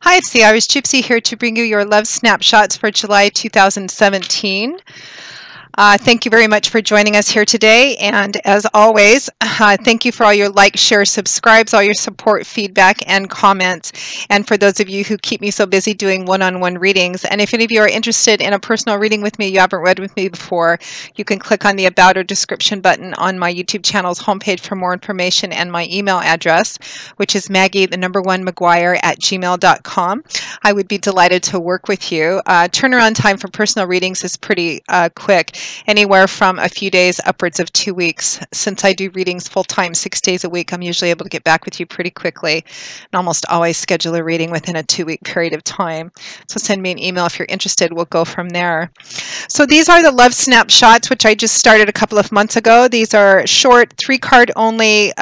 Hi, it's the Irish Gypsy here to bring you your love snapshots for July 2017. Thank you very much for joining us here today. And as always, thank you for all your likes, shares, subscribes, all your support, feedback, and comments. And for those of you who keep me so busy doing one-on-one readings. And if any of you are interested in a personal reading with me, you haven't read with me before, you can click on the About or Description button on my YouTube channel's homepage for more information and my email address, which is Maggie1McGuire@gmail.com. I would be delighted to work with you. Turnaround time for personal readings is pretty quick. Anywhere from a few days upwards of 2 weeks. Since I do readings full-time 6 days a week, I'm usually able to get back with you pretty quickly and almost always schedule a reading within a 2-week period of time. So send me an email if you're interested. We'll go from there. So these are the love snapshots, which I just started a couple of months ago. These are short, 3-card only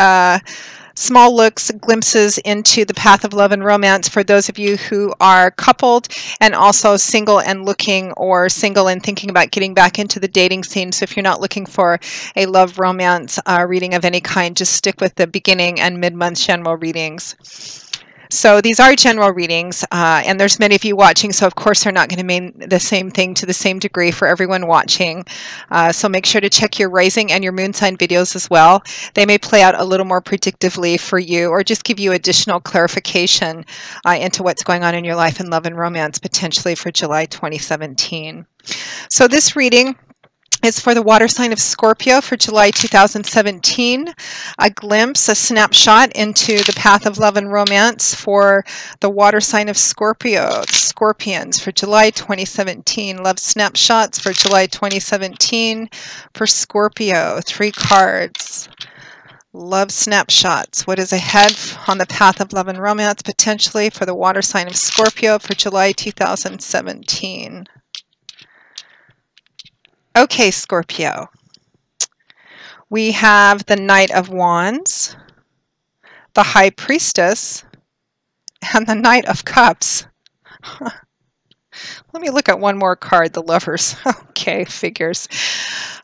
small looks, glimpses into the path of love and romance for those of you who are coupled and also single and looking, or single and thinking about getting back into the dating scene. So if you're not looking for a love romance reading of any kind, just stick with the beginning and mid-month general readings. So these are general readings, and there's many of you watching, so of course they're not going to mean the same thing to the same degree for everyone watching. So make sure to check your rising and your moon sign videos as well. They may play out a little more predictively for you, or just give you additional clarification into what's going on in your life in love and romance, potentially for July 2017. So this reading is for the water sign of Scorpio for July 2017. A glimpse, a snapshot into the path of love and romance for the water sign of Scorpio, Scorpions, for July 2017. Love snapshots for July 2017 for Scorpio. 3 cards. Love snapshots. What is ahead on the path of love and romance potentially for the water sign of Scorpio for July 2017? Okay, Scorpio. We have the Knight of Wands, the High Priestess, and the Knight of Cups. Let me look at one more card, the Lovers. Okay, figures.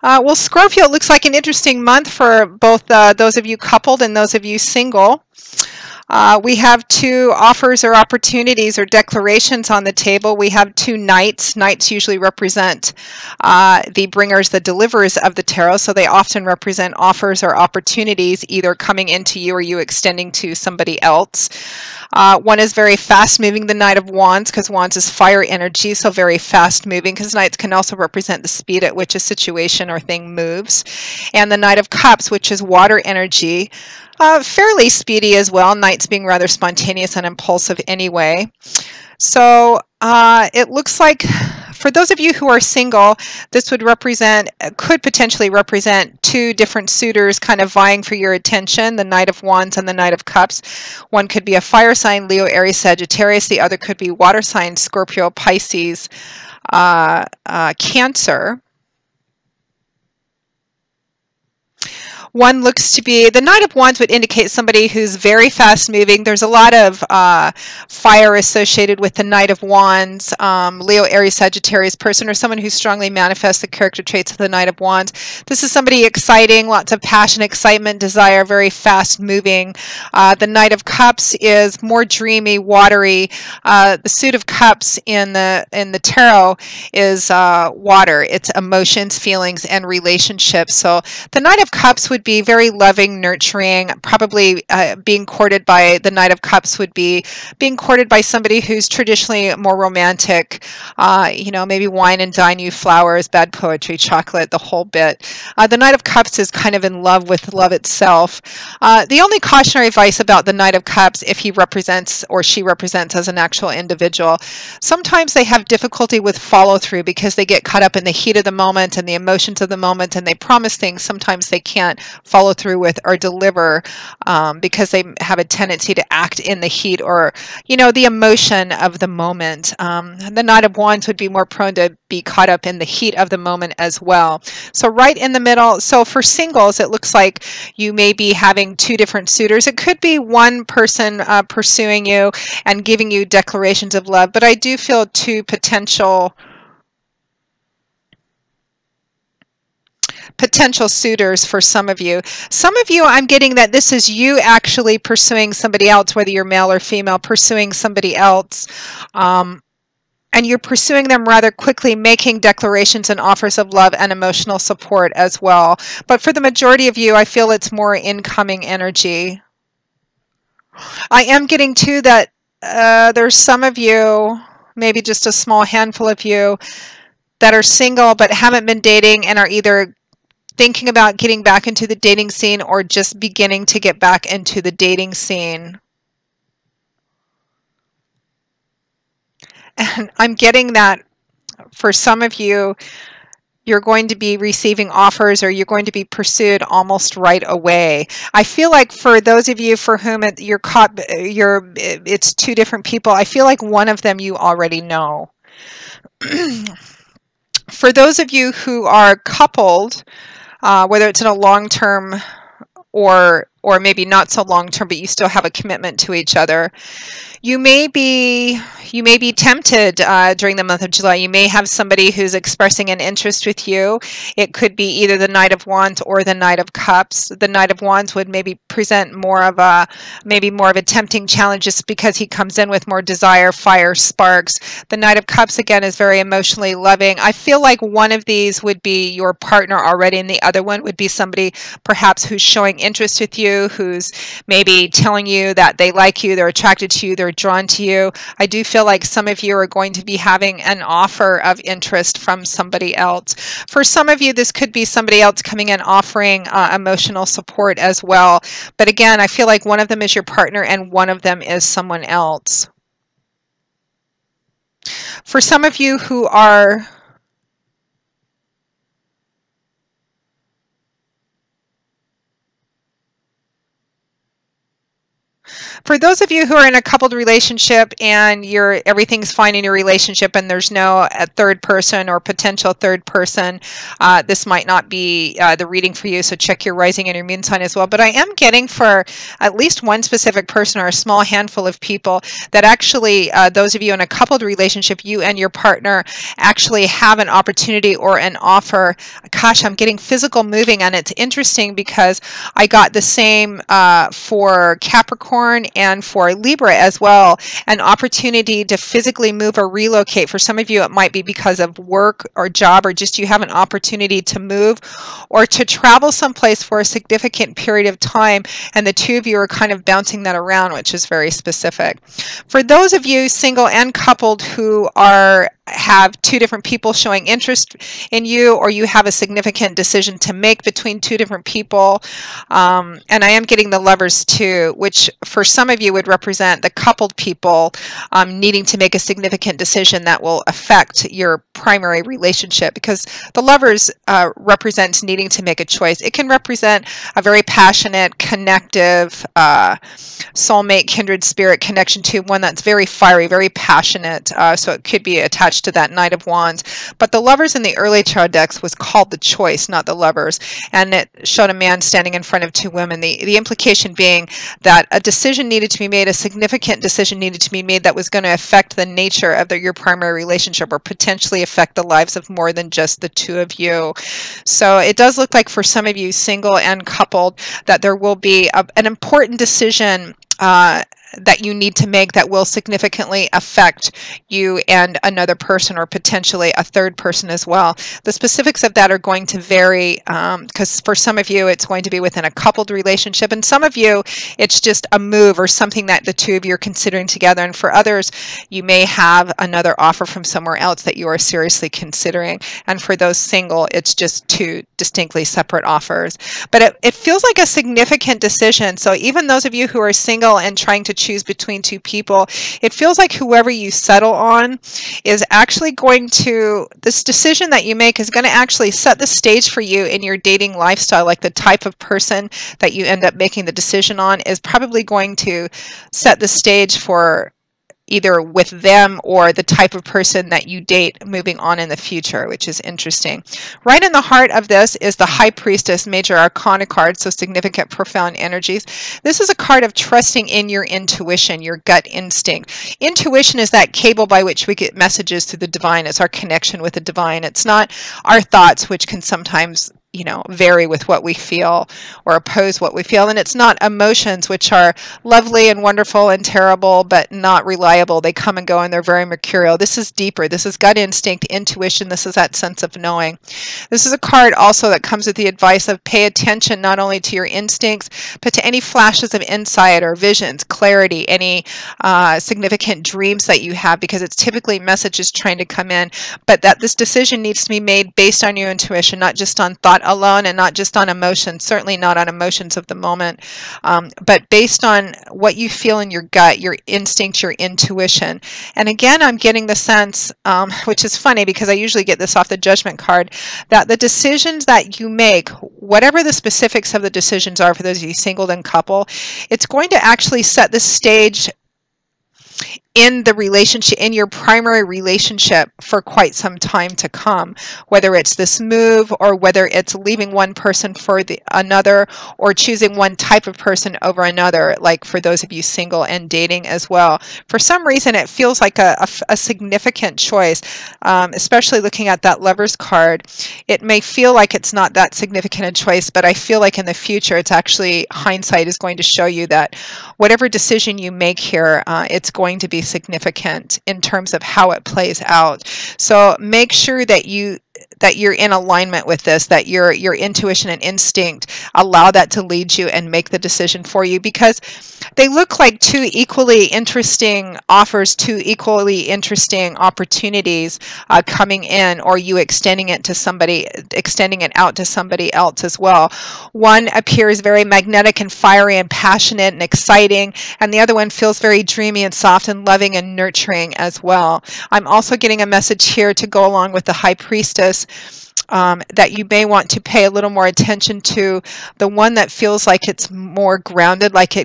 Well, Scorpio, it looks like an interesting month for both those of you coupled and those of you single. We have 2 offers or opportunities or declarations on the table. We have 2 knights. Knights usually represent the bringers, the deliverers of the tarot, so they often represent offers or opportunities either coming into you or you extending to somebody else. One is very fast moving, the Knight of Wands, because Wands is fire energy, so very fast moving, because Knights can also represent the speed at which a situation or thing moves. And the Knight of Cups, which is water energy, fairly speedy as well, Knights being rather spontaneous and impulsive anyway. So it looks like for those of you who are single, this would represent, could potentially represent 2 different suitors kind of vying for your attention, the Knight of Wands and the Knight of Cups. One could be a fire sign, Leo, Aries, Sagittarius. The other could be water sign, Scorpio, Pisces, Cancer. One looks to be, the Knight of Wands would indicate somebody who's very fast moving. There's a lot of fire associated with the Knight of Wands, Leo, Aries, Sagittarius person, or someone who strongly manifests the character traits of the Knight of Wands. This is somebody exciting, lots of passion, excitement, desire, very fast moving. The Knight of Cups is more dreamy, watery. The suit of cups in the tarot is water. It's emotions, feelings, and relationships. So the Knight of Cups would be very loving, nurturing. Probably being courted by the Knight of Cups would be being courted by somebody who's traditionally more romantic, you know, maybe wine and dine you, flowers, bad poetry, chocolate, the whole bit. The Knight of Cups is kind of in love with love itself. The only cautionary advice about the Knight of Cups, if he represents or she represents as an actual individual, sometimes they have difficulty with follow through because they get caught up in the heat of the moment and the emotions of the moment, and they promise things sometimes they can't follow through with or deliver because they have a tendency to act in the heat or, you know, the emotion of the moment. The Knight of Wands would be more prone to be caught up in the heat of the moment as well. So right in the middle. So for singles, it looks like you may be having 2 different suitors. It could be one person pursuing you and giving you declarations of love, but I do feel 2 potential potential suitors for some of you. Some of you, I'm getting that this is you actually pursuing somebody else, whether you're male or female, pursuing somebody else. And you're pursuing them rather quickly, making declarations and offers of love and emotional support as well. But for the majority of you, I feel it's more incoming energy. I am getting too that there's some of you, maybe just a small handful of you, that are single but haven't been dating and are either thinking about getting back into the dating scene or just beginning to get back into the dating scene. And I'm getting that for some of you, you're going to be receiving offers or you're going to be pursued almost right away. I feel like for those of you for whom it's two different people, I feel like one of them you already know. For those of you who are coupled, whether it's in a long-term or maybe not so long-term, but you still have a commitment to each other, you may be tempted during the month of July. You may have somebody who's expressing an interest with you. It could be either the Knight of Wands or the Knight of Cups. The Knight of Wands would maybe present more of a tempting challenge just because he comes in with more desire, fire, sparks. The Knight of Cups, again, is very emotionally loving. I feel like one of these would be your partner already, and the other one would be somebody perhaps who's showing interest with you, who's maybe telling you that they like you, they're attracted to you, they're drawn to you. I do feel like some of you are going to be having an offer of interest from somebody else. For some of you, this could be somebody else coming in offering emotional support as well. But again, I feel like one of them is your partner and one of them is someone else. For some of you who are For those of you who are in a coupled relationship and everything's fine in your relationship and there's no third person or potential third person, this might not be the reading for you, so check your rising and your moon sign as well. But I am getting for at least one specific person or a small handful of people that actually, those of you in a coupled relationship, you and your partner actually have an opportunity or an offer. Gosh, I'm getting physical moving, and it's interesting because I got the same for Capricorn and for Libra as well, an opportunity to physically move or relocate. For some of you, it might be because of work or job, or just you have an opportunity to move or to travel someplace for a significant period of time, and the two of you are kind of bouncing that around, which is very specific. For those of you single and coupled who have two different people showing interest in you, or you have a significant decision to make between two different people, and I am getting the Lovers too, which for some of you would represent the coupled people needing to make a significant decision that will affect your primary relationship, because the Lovers represents needing to make a choice. It can represent a very passionate, connective, soulmate, kindred spirit connection to one that's very fiery, very passionate, so it could be attached to that Knight of Wands. But the Lovers in the early tarot decks was called the Choice, not the Lovers, and it showed a man standing in front of two women. The implication being that a decision needed to be made, a significant decision needed to be made that was going to affect the nature of your primary relationship, or potentially affect the lives of more than just the two of you. So it does look like for some of you single and coupled that there will be an important decision that you need to make that will significantly affect you and another person, or potentially a third person as well. The specifics of that are going to vary, because for some of you it's going to be within a coupled relationship, and some of you it's just a move or something that the two of you are considering together, and for others you may have another offer from somewhere else that you are seriously considering, and for those single it's just two distinctly separate offers. But it feels like a significant decision, so even those of you who are single and trying to choose between two people, it feels like whoever you settle on is actually this decision that you make is going to actually set the stage for you in your dating lifestyle. Like the type of person that you end up making the decision on is probably going to set the stage for either with them or the type of person that you date moving on in the future, which is interesting. Right in the heart of this is the High Priestess Major Arcana card, so significant, profound energies. This is a card of trusting in your intuition, your gut instinct. Intuition is that cable by which we get messages through the divine. It's our connection with the divine. It's not our thoughts, which can sometimes vary with what we feel or oppose what we feel. And it's not emotions, which are lovely and wonderful and terrible, but not reliable. They come and go and they're very mercurial. This is deeper. This is gut instinct, intuition. This is that sense of knowing. This is a card also that comes with the advice of pay attention not only to your instincts, but to any flashes of insight or visions, clarity, any significant dreams that you have, because it's typically messages trying to come in, but that this decision needs to be made based on your intuition, not just on thought alone and not just on emotions, certainly not on emotions of the moment, but based on what you feel in your gut, your instinct, your intuition. And again, I'm getting the sense, which is funny because I usually get this off the judgment card, that the decisions that you make, whatever the specifics of the decisions are for those of you single and couple, it's going to actually set the stage in the relationship, in your primary relationship, for quite some time to come, whether it's this move or whether it's leaving one person for another, or choosing one type of person over another, like for those of you single and dating as well. For some reason, it feels like a significant choice, especially looking at that Lover's card. It may feel like it's not that significant a choice, but I feel like in the future, it's actually, hindsight is going to show you that whatever decision you make here, it's going to be significant in terms of how it plays out. So make sure that you're in alignment with this, that your intuition and instinct allow that to lead you and make the decision for you, because they look like two equally interesting offers, two equally interesting opportunities coming in, or you extending it out to somebody else as well. One appears very magnetic and fiery and passionate and exciting, and the other one feels very dreamy and soft and loving and nurturing as well. I'm also getting a message here to go along with the High Priestess, that you may want to pay a little more attention to the one that feels like it's more grounded, like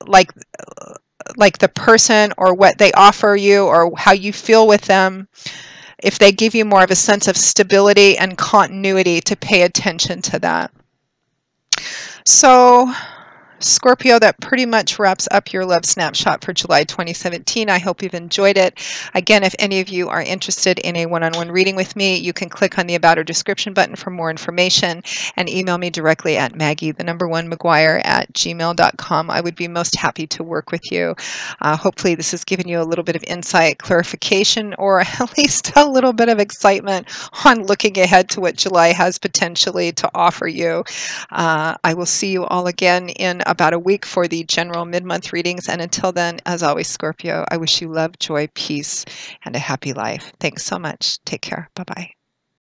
the person or what they offer you or how you feel with them. If they give you more of a sense of stability and continuity, to pay attention to that. So, Scorpio, that pretty much wraps up your love snapshot for July 2017. I hope you've enjoyed it. Again, if any of you are interested in a one-on-one reading with me, you can click on the About or Description button for more information, and email me directly at Maggie1McGuire@gmail.com. I would be most happy to work with you. Hopefully this has given you a little bit of insight, clarification, or at least a little bit of excitement on looking ahead to what July has potentially to offer you. I will see you all again in about a week for the general mid-month readings. And until then, as always, Scorpio, I wish you love, joy, peace, and a happy life. Thanks so much. Take care. Bye-bye.